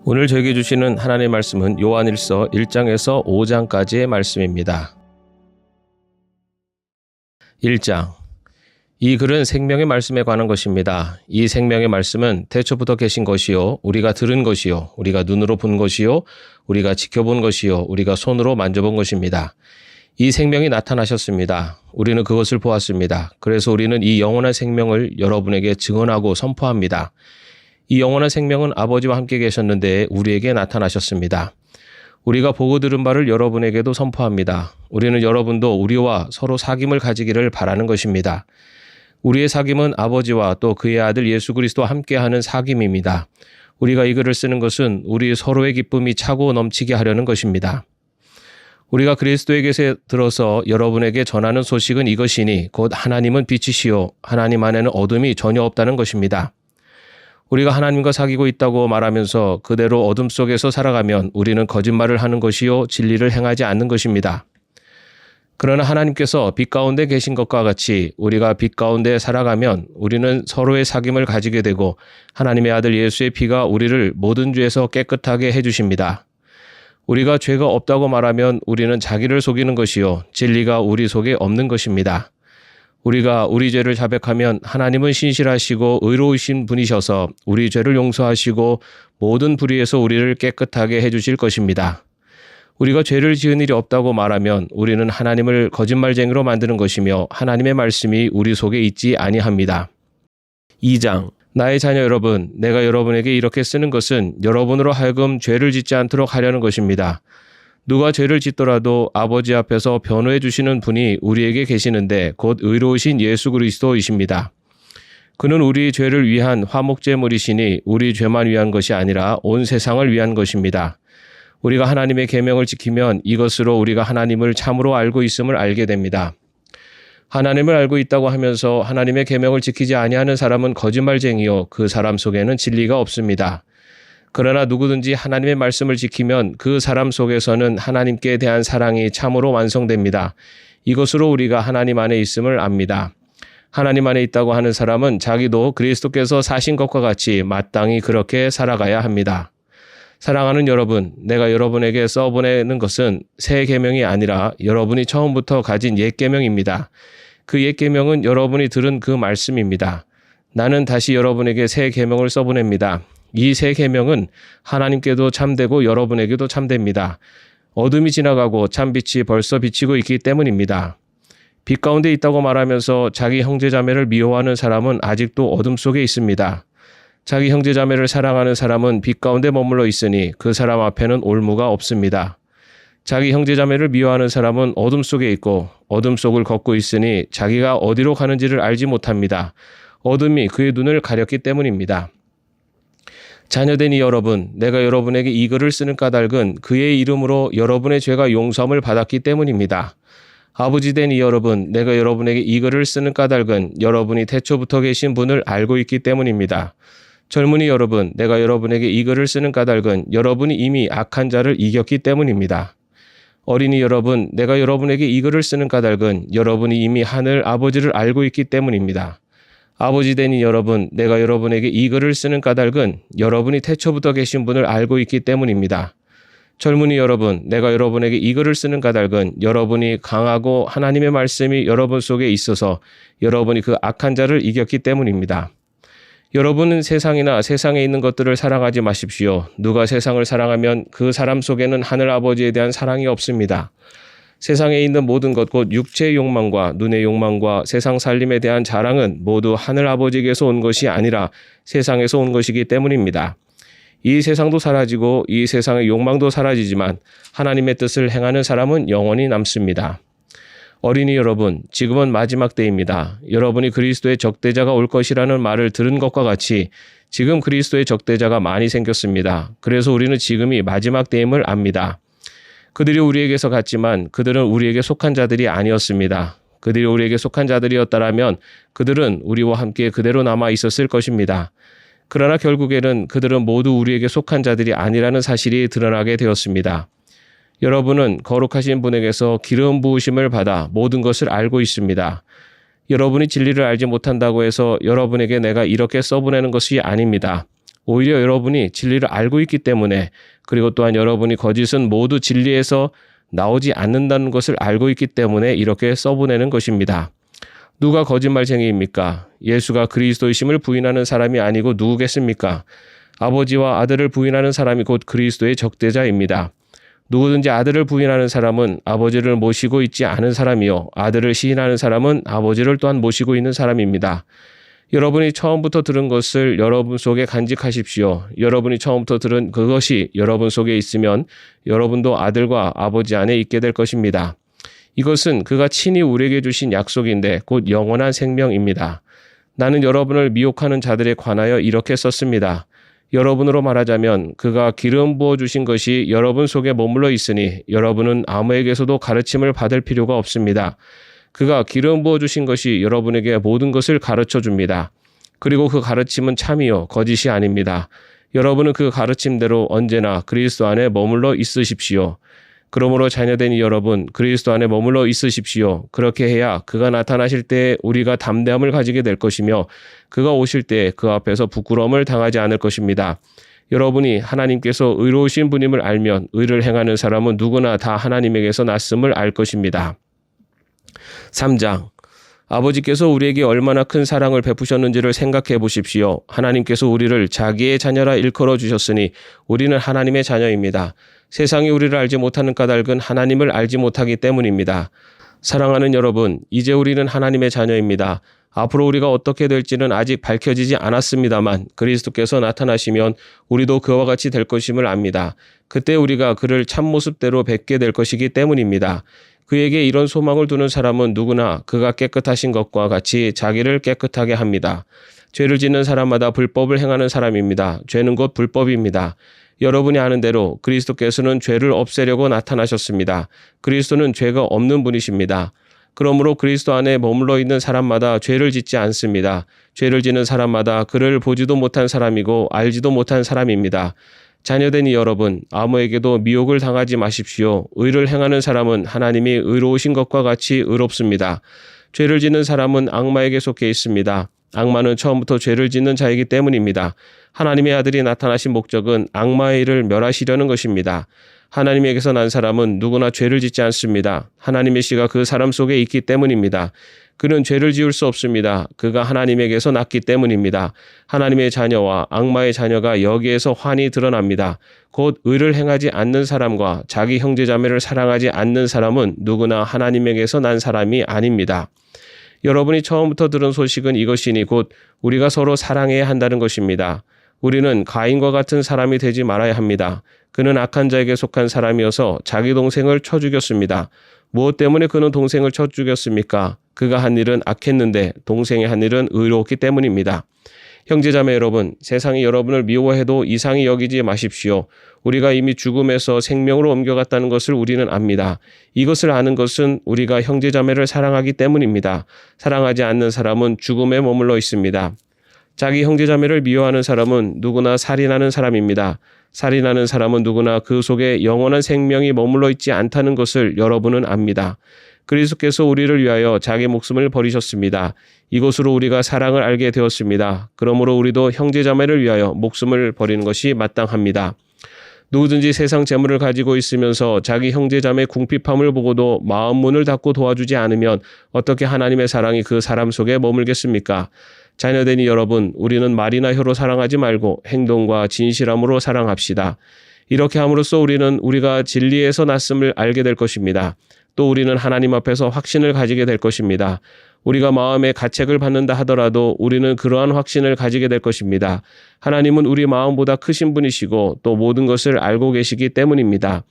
오늘 저에게 주시는 하나님의 말씀은 요한일서 1장에서 5장까지의 말씀입니다. 1장. 이 글은 생명의 말씀에 관한 것입니다. 이 생명의 말씀은 태초부터 계신 것이요, 우리가 들은 것이요, 우리가 눈으로 본 것이요, 우리가 지켜본 것이요, 우리가 손으로 만져본 것입니다. 이 생명이 나타나셨습니다. 우리는 그것을 보았습니다. 그래서 우리는 이 영원한 생명을 여러분에게 증언하고 선포합니다. 이 영원한 생명은 아버지와 함께 계셨는데 우리에게 나타나셨습니다. 우리가 보고 들은 바를 여러분에게도 선포합니다. 우리는 여러분도 우리와 서로 사귐을 가지기를 바라는 것입니다. 우리의 사귐은 아버지와 또 그의 아들 예수 그리스도와 함께하는 사귐입니다. 우리가 이 글을 쓰는 것은 우리 서로의 기쁨이 차고 넘치게 하려는 것입니다. 우리가 그리스도에게서 들어서 여러분에게 전하는 소식은 이것이니 곧 하나님은 빛이시요 하나님 안에는 어둠이 전혀 없다는 것입니다. 우리가 하나님과 사귀고 있다고 말하면서 그대로 어둠 속에서 살아가면 우리는 거짓말을 하는 것이요 진리를 행하지 않는 것입니다. 그러나 하나님께서 빛 가운데 계신 것과 같이 우리가 빛 가운데 살아가면 우리는 서로의 사귐을 가지게 되고 하나님의 아들 예수의 피가 우리를 모든 죄에서 깨끗하게 해주십니다. 우리가 죄가 없다고 말하면 우리는 자기를 속이는 것이요 진리가 우리 속에 없는 것입니다. 우리가 우리 죄를 자백하면 하나님은 신실하시고 의로우신 분이셔서 우리 죄를 용서하시고 모든 불의에서 우리를 깨끗하게 해주실 것입니다. 우리가 죄를 지은 일이 없다고 말하면 우리는 하나님을 거짓말쟁이로 만드는 것이며 하나님의 말씀이 우리 속에 있지 아니합니다. 2장. 나의 자녀 여러분, 내가 여러분에게 이렇게 쓰는 것은 여러분으로 하여금 죄를 짓지 않도록 하려는 것입니다. 누가 죄를 짓더라도 아버지 앞에서 변호해 주시는 분이 우리에게 계시는데 곧 의로우신 예수 그리스도이십니다. 그는 우리 죄를 위한 화목제물이시니 우리 죄만 위한 것이 아니라 온 세상을 위한 것입니다. 우리가 하나님의 계명을 지키면 이것으로 우리가 하나님을 참으로 알고 있음을 알게 됩니다. 하나님을 알고 있다고 하면서 하나님의 계명을 지키지 아니하는 사람은 거짓말쟁이요 그 사람 속에는 진리가 없습니다. 그러나 누구든지 하나님의 말씀을 지키면 그 사람 속에서는 하나님께 대한 사랑이 참으로 완성됩니다. 이것으로 우리가 하나님 안에 있음을 압니다. 하나님 안에 있다고 하는 사람은 자기도 그리스도께서 사신 것과 같이 마땅히 그렇게 살아가야 합니다. 사랑하는 여러분, 내가 여러분에게 써보내는 것은 새 계명이 아니라 여러분이 처음부터 가진 옛 계명입니다. 그 옛 계명은 여러분이 들은 그 말씀입니다. 나는 다시 여러분에게 새 계명을 써보냅니다. 이 새 계명은 하나님께도 참되고 여러분에게도 참됩니다. 어둠이 지나가고 참빛이 벌써 비치고 있기 때문입니다. 빛 가운데 있다고 말하면서 자기 형제자매를 미워하는 사람은 아직도 어둠 속에 있습니다. 자기 형제자매를 사랑하는 사람은 빛 가운데 머물러 있으니 그 사람 앞에는 올무가 없습니다. 자기 형제자매를 미워하는 사람은 어둠 속에 있고 어둠 속을 걷고 있으니 자기가 어디로 가는지를 알지 못합니다. 어둠이 그의 눈을 가렸기 때문입니다. 자녀된 이 여러분, 내가 여러분에게 이 글을 쓰는 까닭은 그의 이름으로 여러분의 죄가 용서함을 받았기 때문입니다. 아버지 된 이 여러분, 내가 여러분에게 이 글을 쓰는 까닭은 여러분이 태초부터 계신 분을 알고 있기 때문입니다. 젊은이 여러분, 내가 여러분에게 이 글을 쓰는 까닭은 여러분이 이미 악한 자를 이겼기 때문입니다. 어린이 여러분, 내가 여러분에게 이 글을 쓰는 까닭은 여러분이 이미 하늘 아버지를 알고 있기 때문입니다. 아버지 된 이 여러분, 내가 여러분에게 이 글을 쓰는 까닭은 여러분이 태초부터 계신 분을 알고 있기 때문입니다. 젊은이 여러분, 내가 여러분에게 이 글을 쓰는 까닭은 여러분이 강하고 하나님의 말씀이 여러분 속에 있어서 여러분이 그 악한 자를 이겼기 때문입니다. 여러분은 세상이나 세상에 있는 것들을 사랑하지 마십시오. 누가 세상을 사랑하면 그 사람 속에는 하늘 아버지에 대한 사랑이 없습니다. 세상에 있는 모든 것 곧 육체의 욕망과 눈의 욕망과 세상 살림에 대한 자랑은 모두 하늘 아버지에게서 온 것이 아니라 세상에서 온 것이기 때문입니다. 이 세상도 사라지고 이 세상의 욕망도 사라지지만 하나님의 뜻을 행하는 사람은 영원히 남습니다. 어린이 여러분, 지금은 마지막 때입니다. 여러분이 그리스도의 적대자가 올 것이라는 말을 들은 것과 같이 지금 그리스도의 적대자가 많이 생겼습니다. 그래서 우리는 지금이 마지막 때임을 압니다. 그들이 우리에게서 갔지만 그들은 우리에게 속한 자들이 아니었습니다. 그들이 우리에게 속한 자들이었다라면 그들은 우리와 함께 그대로 남아 있었을 것입니다. 그러나 결국에는 그들은 모두 우리에게 속한 자들이 아니라는 사실이 드러나게 되었습니다. 여러분은 거룩하신 분에게서 기름 부으심을 받아 모든 것을 알고 있습니다. 여러분이 진리를 알지 못한다고 해서 여러분에게 내가 이렇게 써보내는 것이 아닙니다. 오히려 여러분이 진리를 알고 있기 때문에, 그리고 또한 여러분이 거짓은 모두 진리에서 나오지 않는다는 것을 알고 있기 때문에 이렇게 써보내는 것입니다. 누가 거짓말쟁이입니까? 예수가 그리스도이심을 부인하는 사람이 아니고 누구겠습니까? 아버지와 아들을 부인하는 사람이 곧 그리스도의 적대자입니다. 누구든지 아들을 부인하는 사람은 아버지를 모시고 있지 않은 사람이요, 아들을 시인하는 사람은 아버지를 또한 모시고 있는 사람입니다. 여러분이 처음부터 들은 것을 여러분 속에 간직하십시오. 여러분이 처음부터 들은 그것이 여러분 속에 있으면 여러분도 아들과 아버지 안에 있게 될 것입니다. 이것은 그가 친히 우리에게 주신 약속인데 곧 영원한 생명입니다. 나는 여러분을 미혹하는 자들에 관하여 이렇게 썼습니다. 여러분으로 말하자면 그가 기름 부어 주신 것이 여러분 속에 머물러 있으니 여러분은 아무에게서도 가르침을 받을 필요가 없습니다. 그가 기름 부어 주신 것이 여러분에게 모든 것을 가르쳐 줍니다. 그리고 그 가르침은 참이요 거짓이 아닙니다. 여러분은 그 가르침대로 언제나 그리스도 안에 머물러 있으십시오. 그러므로 자녀된 여러분, 그리스도 안에 머물러 있으십시오. 그렇게 해야 그가 나타나실 때 우리가 담대함을 가지게 될 것이며 그가 오실 때 그 앞에서 부끄러움을 당하지 않을 것입니다. 여러분이 하나님께서 의로우신 분임을 알면 의를 행하는 사람은 누구나 다 하나님에게서 났음을 알 것입니다. 3장. 아버지께서 우리에게 얼마나 큰 사랑을 베푸셨는지를 생각해 보십시오. 하나님께서 우리를 자기의 자녀라 일컬어 주셨으니 우리는 하나님의 자녀입니다. 세상이 우리를 알지 못하는 까닭은 하나님을 알지 못하기 때문입니다. 사랑하는 여러분, 이제 우리는 하나님의 자녀입니다. 앞으로 우리가 어떻게 될지는 아직 밝혀지지 않았습니다만 그리스도께서 나타나시면 우리도 그와 같이 될 것임을 압니다. 그때 우리가 그를 참모습대로 뵙게 될 것이기 때문입니다. 그에게 이런 소망을 두는 사람은 누구나 그가 깨끗하신 것과 같이 자기를 깨끗하게 합니다. 죄를 짓는 사람마다 불법을 행하는 사람입니다. 죄는 곧 불법입니다. 여러분이 아는 대로 그리스도께서는 죄를 없애려고 나타나셨습니다. 그리스도는 죄가 없는 분이십니다. 그러므로 그리스도 안에 머물러 있는 사람마다 죄를 짓지 않습니다. 죄를 짓는 사람마다 그를 보지도 못한 사람이고 알지도 못한 사람입니다. 자녀되니 여러분, 아무에게도 미혹을 당하지 마십시오. 의를 행하는 사람은 하나님이 의로우신 것과 같이 의롭습니다. 죄를 짓는 사람은 악마에게 속해 있습니다. 악마는 처음부터 죄를 짓는 자이기 때문입니다. 하나님의 아들이 나타나신 목적은 악마의 일을 멸하시려는 것입니다. 하나님에게서 난 사람은 누구나 죄를 짓지 않습니다. 하나님의 씨가 그 사람 속에 있기 때문입니다. 그는 죄를 지을 수 없습니다. 그가 하나님에게서 났기 때문입니다. 하나님의 자녀와 악마의 자녀가 여기에서 환히 드러납니다. 곧 의를 행하지 않는 사람과 자기 형제자매를 사랑하지 않는 사람은 누구나 하나님에게서 난 사람이 아닙니다. 여러분이 처음부터 들은 소식은 이것이니 곧 우리가 서로 사랑해야 한다는 것입니다. 우리는 가인과 같은 사람이 되지 말아야 합니다. 그는 악한 자에게 속한 사람이어서 자기 동생을 쳐 죽였습니다. 무엇 때문에 그는 동생을 쳐 죽였습니까? 그가 한 일은 악했는데 동생이 한 일은 의로웠기 때문입니다. 형제자매 여러분, 세상이 여러분을 미워해도 이상히 여기지 마십시오. 우리가 이미 죽음에서 생명으로 옮겨갔다는 것을 우리는 압니다. 이것을 아는 것은 우리가 형제자매를 사랑하기 때문입니다. 사랑하지 않는 사람은 죽음에 머물러 있습니다. 자기 형제자매를 미워하는 사람은 누구나 살인하는 사람입니다. 살인하는 사람은 누구나 그 속에 영원한 생명이 머물러 있지 않다는 것을 여러분은 압니다. 그리스도께서 우리를 위하여 자기 목숨을 버리셨습니다. 이것으로 우리가 사랑을 알게 되었습니다. 그러므로 우리도 형제자매를 위하여 목숨을 버리는 것이 마땅합니다. 누구든지 세상 재물을 가지고 있으면서 자기 형제자매 궁핍함을 보고도 마음 문을 닫고 도와주지 않으면 어떻게 하나님의 사랑이 그 사람 속에 머물겠습니까? 자녀되니 여러분, 우리는 말이나 혀로 사랑하지 말고 행동과 진실함으로 사랑합시다. 이렇게 함으로써 우리는 우리가 진리에서 났음을 알게 될 것입니다. 또 우리는 하나님 앞에서 확신을 가지게 될 것입니다. 우리가 마음에 가책을 받는다 하더라도 우리는 그러한 확신을 가지게 될 것입니다. 하나님은 우리 마음보다 크신 분이시고 또 모든 것을 알고 계시기 때문입니다.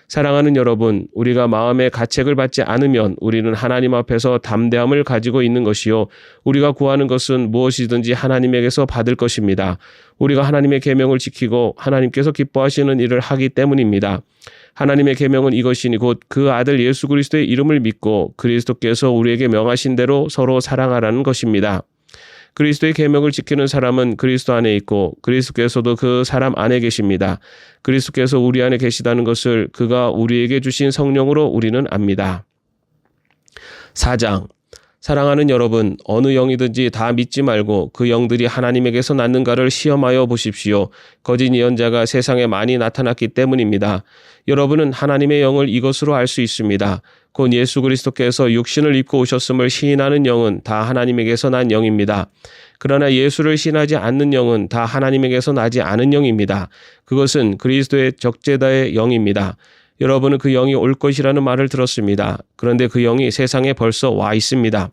사랑하는 여러분, 우리가 마음에 가책을 받지 않으면 우리는 하나님 앞에서 담대함을 가지고 있는 것이요, 우리가 구하는 것은 무엇이든지 하나님에게서 받을 것입니다. 우리가 하나님의 계명을 지키고 하나님께서 기뻐하시는 일을 하기 때문입니다. 하나님의 계명은 이것이니 곧 그 아들 예수 그리스도의 이름을 믿고 그리스도께서 우리에게 명하신 대로 서로 사랑하라는 것입니다. 그리스도의 계명을 지키는 사람은 그리스도 안에 있고 그리스도께서도 그 사람 안에 계십니다. 그리스도께서 우리 안에 계시다는 것을 그가 우리에게 주신 성령으로 우리는 압니다. 4장. 사랑하는 여러분, 어느 영이든지 다 믿지 말고 그 영들이 하나님에게서 났는가를 시험하여 보십시오. 거짓 예언자가 세상에 많이 나타났기 때문입니다. 여러분은 하나님의 영을 이것으로 알 수 있습니다. 곧 예수 그리스도께서 육신을 입고 오셨음을 시인하는 영은 다 하나님에게서 난 영입니다. 그러나 예수를 시인하지 않는 영은 다 하나님에게서 나지 않은 영입니다. 그것은 그리스도의 적재다의 영입니다. 여러분은 그 영이 올 것이라는 말을 들었습니다. 그런데 그 영이 세상에 벌써 와 있습니다.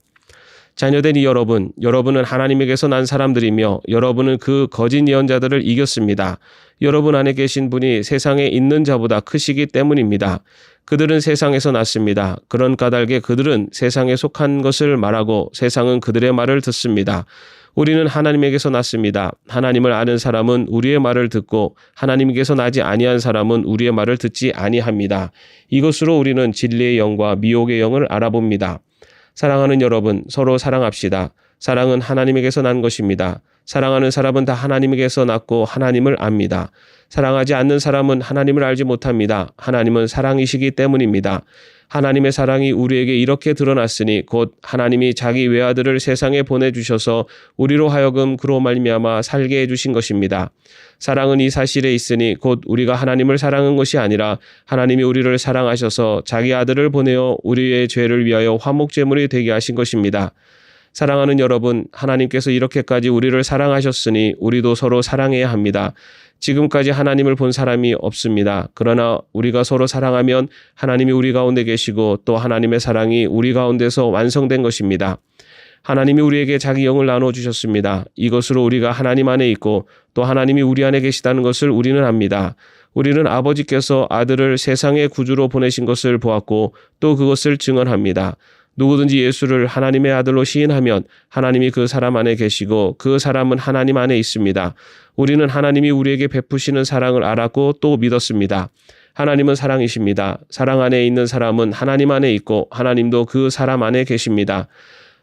자녀된 이 여러분은 하나님에게서 난 사람들이며 여러분은 그 거짓 예언자들을 이겼습니다. 여러분 안에 계신 분이 세상에 있는 자보다 크시기 때문입니다. 그들은 세상에서 났습니다. 그런 까닭에 그들은 세상에 속한 것을 말하고 세상은 그들의 말을 듣습니다. 우리는 하나님에게서 났습니다. 하나님을 아는 사람은 우리의 말을 듣고 하나님께서 나지 아니한 사람은 우리의 말을 듣지 아니합니다. 이것으로 우리는 진리의 영과 미혹의 영을 알아봅니다. 사랑하는 여러분, 서로 사랑합시다. 사랑은 하나님에게서 난 것입니다. 사랑하는 사람은 다 하나님에게서 났고 하나님을 압니다. 사랑하지 않는 사람은 하나님을 알지 못합니다. 하나님은 사랑이시기 때문입니다. 하나님의 사랑이 우리에게 이렇게 드러났으니 곧 하나님이 자기 외아들을 세상에 보내주셔서 우리로 하여금 그로 말미암아 살게 해주신 것입니다. 사랑은 이 사실에 있으니 곧 우리가 하나님을 사랑한 것이 아니라 하나님이 우리를 사랑하셔서 자기 아들을 보내어 우리의 죄를 위하여 화목제물이 되게 하신 것입니다. 사랑하는 여러분, 하나님께서 이렇게까지 우리를 사랑하셨으니 우리도 서로 사랑해야 합니다. 지금까지 하나님을 본 사람이 없습니다. 그러나 우리가 서로 사랑하면 하나님이 우리 가운데 계시고 또 하나님의 사랑이 우리 가운데서 완성된 것입니다. 하나님이 우리에게 자기 영을 나눠주셨습니다. 이것으로 우리가 하나님 안에 있고 또 하나님이 우리 안에 계시다는 것을 우리는 압니다. 우리는 아버지께서 아들을 세상의 구주로 보내신 것을 보았고 또 그것을 증언합니다. 누구든지 예수를 하나님의 아들로 시인하면 하나님이 그 사람 안에 계시고 그 사람은 하나님 안에 있습니다. 우리는 하나님이 우리에게 베푸시는 사랑을 알았고 또 믿었습니다. 하나님은 사랑이십니다. 사랑 안에 있는 사람은 하나님 안에 있고 하나님도 그 사람 안에 계십니다.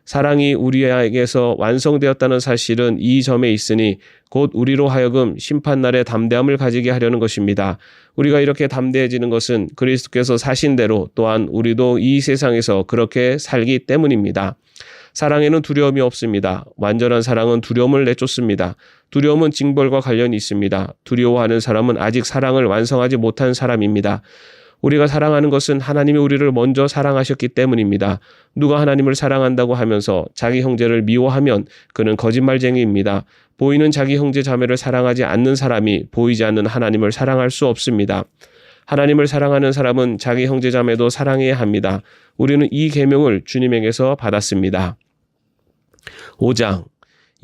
사랑이 우리에게서 완성되었다는 사실은 이 점에 있으니 곧 우리로 하여금 심판날에 담대함을 가지게 하려는 것입니다. 우리가 이렇게 담대해지는 것은 그리스도께서 사신 대로 또한 우리도 이 세상에서 그렇게 살기 때문입니다. 사랑에는 두려움이 없습니다. 완전한 사랑은 두려움을 내쫓습니다. 두려움은 징벌과 관련이 있습니다. 두려워하는 사람은 아직 사랑을 완성하지 못한 사람입니다. 우리가 사랑하는 것은 하나님이 우리를 먼저 사랑하셨기 때문입니다. 누가 하나님을 사랑한다고 하면서 자기 형제를 미워하면 그는 거짓말쟁이입니다. 보이는 자기 형제 자매를 사랑하지 않는 사람이 보이지 않는 하나님을 사랑할 수 없습니다. 하나님을 사랑하는 사람은 자기 형제 자매도 사랑해야 합니다. 우리는 이 계명을 주님에게서 받았습니다. 5장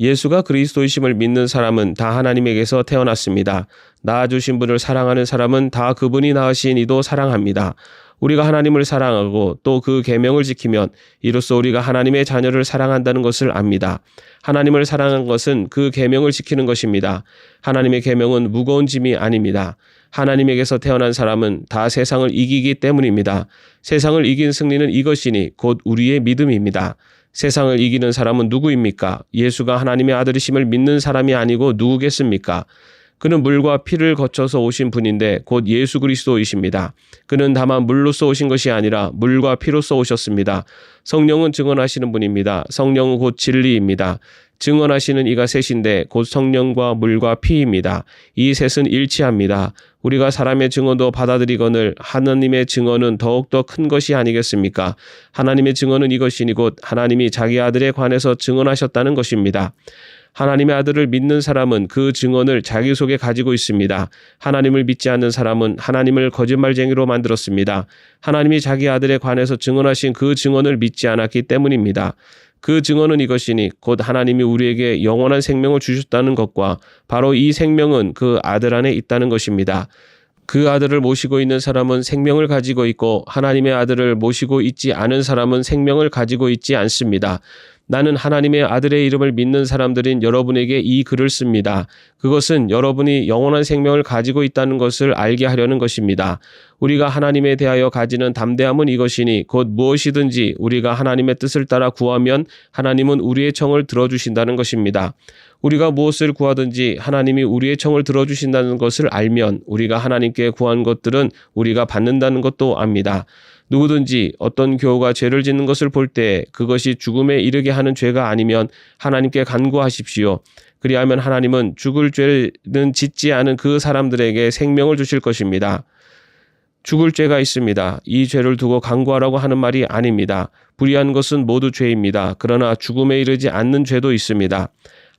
예수가 그리스도이심을 믿는 사람은 다 하나님에게서 태어났습니다. 낳아주신 분을 사랑하는 사람은 다 그분이 낳으신 이도 사랑합니다. 우리가 하나님을 사랑하고 또 그 계명을 지키면 이로써 우리가 하나님의 자녀를 사랑한다는 것을 압니다. 하나님을 사랑한 것은 그 계명을 지키는 것입니다. 하나님의 계명은 무거운 짐이 아닙니다. 하나님에게서 태어난 사람은 다 세상을 이기기 때문입니다. 세상을 이긴 승리는 이것이니 곧 우리의 믿음입니다. 세상을 이기는 사람은 누구입니까? 예수가 하나님의 아들이심을 믿는 사람이 아니고 누구겠습니까? 그는 물과 피를 거쳐서 오신 분인데 곧 예수 그리스도이십니다. 그는 다만 물로써 오신 것이 아니라 물과 피로써 오셨습니다. 성령은 증언하시는 분입니다. 성령은 곧 진리입니다. 증언하시는 이가 셋인데 곧 성령과 물과 피입니다. 이 셋은 일치합니다. 우리가 사람의 증언도 받아들이거늘 하나님의 증언은 더욱더 큰 것이 아니겠습니까? 하나님의 증언은 이것이니 곧 하나님이 자기 아들에 관해서 증언하셨다는 것입니다. 하나님의 아들을 믿는 사람은 그 증언을 자기 속에 가지고 있습니다. 하나님을 믿지 않는 사람은 하나님을 거짓말쟁이로 만들었습니다. 하나님이 자기 아들에 관해서 증언하신 그 증언을 믿지 않았기 때문입니다. 그 증언은 이것이니 곧 하나님이 우리에게 영원한 생명을 주셨다는 것과 바로 이 생명은 그 아들 안에 있다는 것입니다. 그 아들을 모시고 있는 사람은 생명을 가지고 있고 하나님의 아들을 모시고 있지 않은 사람은 생명을 가지고 있지 않습니다. 나는 하나님의 아들의 이름을 믿는 사람들인 여러분에게 이 글을 씁니다. 그것은 여러분이 영원한 생명을 가지고 있다는 것을 알게 하려는 것입니다. 우리가 하나님에 대하여 가지는 담대함은 이것이니 곧 무엇이든지 우리가 하나님의 뜻을 따라 구하면 하나님은 우리의 청을 들어주신다는 것입니다. 우리가 무엇을 구하든지 하나님이 우리의 청을 들어주신다는 것을 알면 우리가 하나님께 구한 것들은 우리가 받는다는 것도 압니다. 누구든지 어떤 교우가 죄를 짓는 것을 볼 때 그것이 죽음에 이르게 하는 죄가 아니면 하나님께 간구하십시오. 그리하면 하나님은 죽을 죄는 짓지 않은 그 사람들에게 생명을 주실 것입니다. 죽을 죄가 있습니다. 이 죄를 두고 간구하라고 하는 말이 아닙니다. 불의한 것은 모두 죄입니다. 그러나 죽음에 이르지 않는 죄도 있습니다.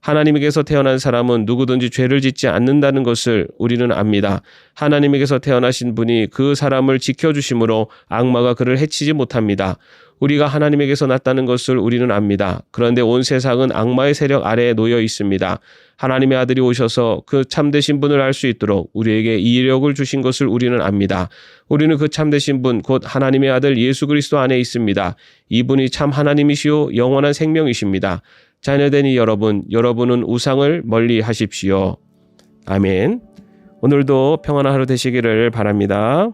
하나님에게서 태어난 사람은 누구든지 죄를 짓지 않는다는 것을 우리는 압니다. 하나님에게서 태어나신 분이 그 사람을 지켜주심으로 악마가 그를 해치지 못합니다. 우리가 하나님에게서 났다는 것을 우리는 압니다. 그런데 온 세상은 악마의 세력 아래에 놓여 있습니다. 하나님의 아들이 오셔서 그 참되신 분을 알 수 있도록 우리에게 이력을 주신 것을 우리는 압니다. 우리는 그 참되신 분, 곧 하나님의 아들 예수 그리스도 안에 있습니다. 이분이 참 하나님이시요 영원한 생명이십니다. 자녀되니 여러분은 우상을 멀리 하십시오. 아멘. 오늘도 평안한 하루 되시기를 바랍니다.